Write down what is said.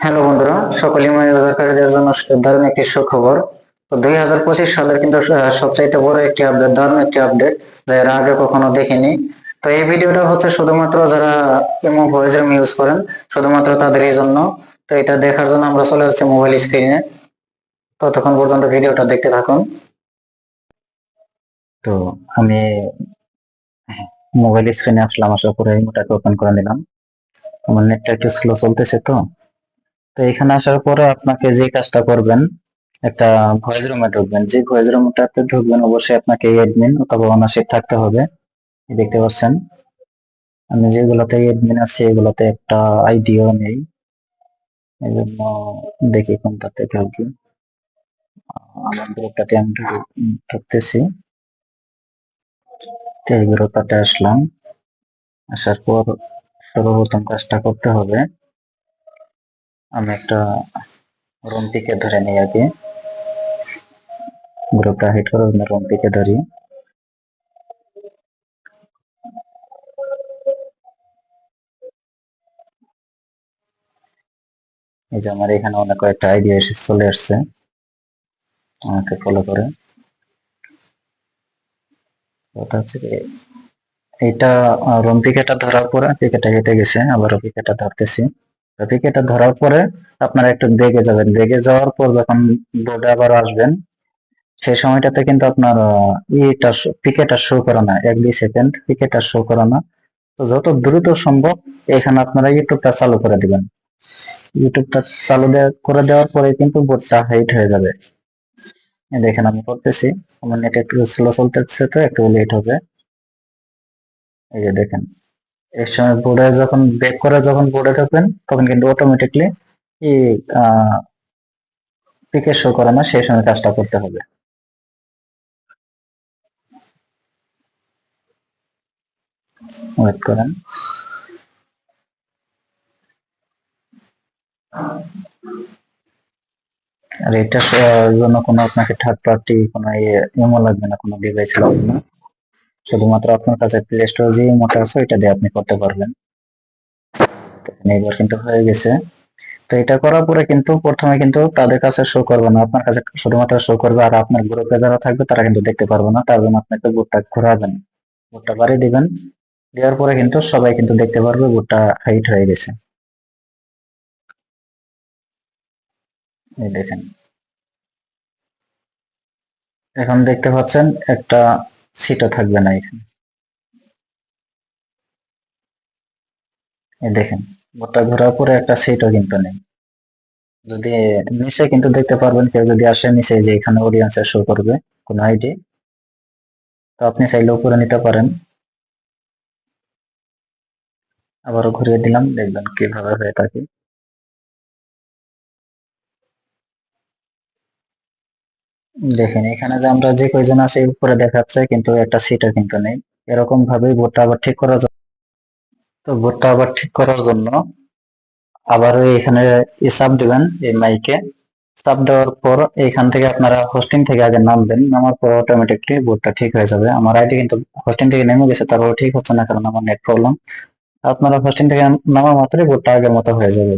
Hello বন্ধুরা, সকলে মনিবাজারকারীদের জন্য দারুণ একটি সুখবর। তো 2025 সালের কিন্তু সবচাইতে বড় একটি আপডেট, দারুণ একটি আপডেট যা এর আগে কখনো দেখিনি। তো এই ভিডিওটা হচ্ছে শুধুমাত্র যারা ইমো ভয়েস ইউজ করেন, শুধুমাত্র তাদের এই জন্য। তো এটা দেখার জন্য আমরা চলে যাচ্ছি মোবাইল স্ক্রিনে। ততক্ষণ পর্যন্ত ভিডিওটা দেখতে থাকুন। তো আমি মোবাইল স্ক্রিনে আসলাম, আসার পরে ইমোটাকে ওপেন করে নিলাম। আমার নেটটা একটু স্লো চলতেছে। তো এখানে আসার পরে আপনাকে যে কাজটা করবেন, একটা ভয়েস রুমে ঢুকবেন। যে ভয়েস রুমটাতে ঢুকবেন অবশ্যই আপনাকে অ্যাডমিন অথবা ওনারশিপ থাকতে হবে। দেখতে পাচ্ছেন আমি যেগুলোতে অ্যাডমিন আছি এগুলোতে একটা আইডিও নেই, এই জন্য দেখি কোনটাতে ঢুকি। আমার গ্রুপটাতে আমি ঢুকতেছি। তো এই গ্রুপটাতে আসলাম, আসার পর সর্বপ্রথম কাজটা করতে হবে, আমি একটা রুম পিকে ধরে নিই আগে। গ্রুপটা হিট করে রুম পিকে ধরি। এই যে আমার এখানে অনেক কয়েকটা আইডিয়া এসে চলে আসছে, আমাকে ফলো করে। কথা হচ্ছে যে এটা রুম পিকেটা ধরার পরে পিকেটা হেঁটে গেছে, আবার পিকেটা ধরতেছি। পিকেটা ধরার পরে আপনারা একটু বেগে যাবেন। বেগে যাওয়ার পর যখন বোর্ডে আবার আসবেন, সেই সময়টাতে কিন্তু আপনার পিকেটা শো করে না, 1-2 সেকেন্ড পিকেটা শো করে না। তো যত দ্রুত সম্ভব এখানে আপনারা ইউটিউবটা চালু করে দিবেন। ইউটিউবটা চালু করে দেওয়ার পরে কিন্তু বোর্ডটা হাইট হয়ে যাবে। এই দেখেন আমি করতেছি, আমার নেট একটু স্লো চলতেছে, তো একটু লেট হবে। এই যে দেখেন, এর সময় বোর্ডে যখন ব্যাক করে যখন বোর্ডে ঢোকেন তখন কিন্তু অটোমেটিকলি এই পিকে শো করে না, সেই সময় কাজটা করতে হবে। ওয়েট করেন। আর এটার জন্য কোনো আপনাকে থার্ড পার্টি কোনো ইমো লাগবে না, কোনো ডিভাইস লাগবে না। শুধুমাত্র আপনার কাছে প্লে স্টোর যে ইমোটা আছে ওইটা দিয়ে আপনি করতে পারবেন। এবার কিন্তু হয়ে গেছে। তো এটা করার পরে কিন্তু প্রথমে কিন্তু তাদের কাছে শো করবে না, আপনার কাছে শুধুমাত্র শো করবে। আর আপনার গ্রুপে যারা থাকবে তারা কিন্তু দেখতে পারবে না। তার জন্য আপনাকে বুটটা ঘোরাবেন, বুটটা বাড়িয়ে দিবেন। দেওয়ার পরে কিন্তু সবাই কিন্তু দেখতে পারবে বুটটা হাইট হয়ে গেছে। এই দেখেন, এখন দেখতে পাচ্ছেন একটা সিটও থাকবে না এখানে। এই দেখেন, বুটটা ঘোরার পরে একটা সিটও কিন্তু নেই। যদি নিচে কিন্তু দেখতে পারবেন, কেউ যদি আসে নিচে যে এখানে অডিয়েন্সে শো করবে কোন আইডি, তো আপনি চাইলে উপরে নিতে পারেন। আবারও ঘুরিয়ে দিলাম, দেখবেন কিভাবে হয়ে থাকে। দেখেন এখানে যে আমরা যে কয়জন আছি উপরে দেখাচ্ছে, কিন্তু একটা সিটও কিন্তু নেই। এরকম ভাবে বোর্ডটা আবার ঠিক করা যায়। তো বোর্ডটা আবার ঠিক করার জন্য আবার এখানে চাপ দিবেন, এই মাইকে চাপ দেওয়ার পর এখান থেকে আপনারা হোস্টিং থেকে আগে নামবেন। নামার পর অটোমেটিকলি বোর্ডটা ঠিক হয়ে যাবে। আমার আইডি কিন্তু হোস্টিং থেকে নেমে গেছে, তারপর ঠিক হচ্ছে না কারণ আমার নেট প্রবলেম। আপনারা হোস্টিং থেকে নামা মাত্রই বোর্ডটা আগের মতো হয়ে যাবে।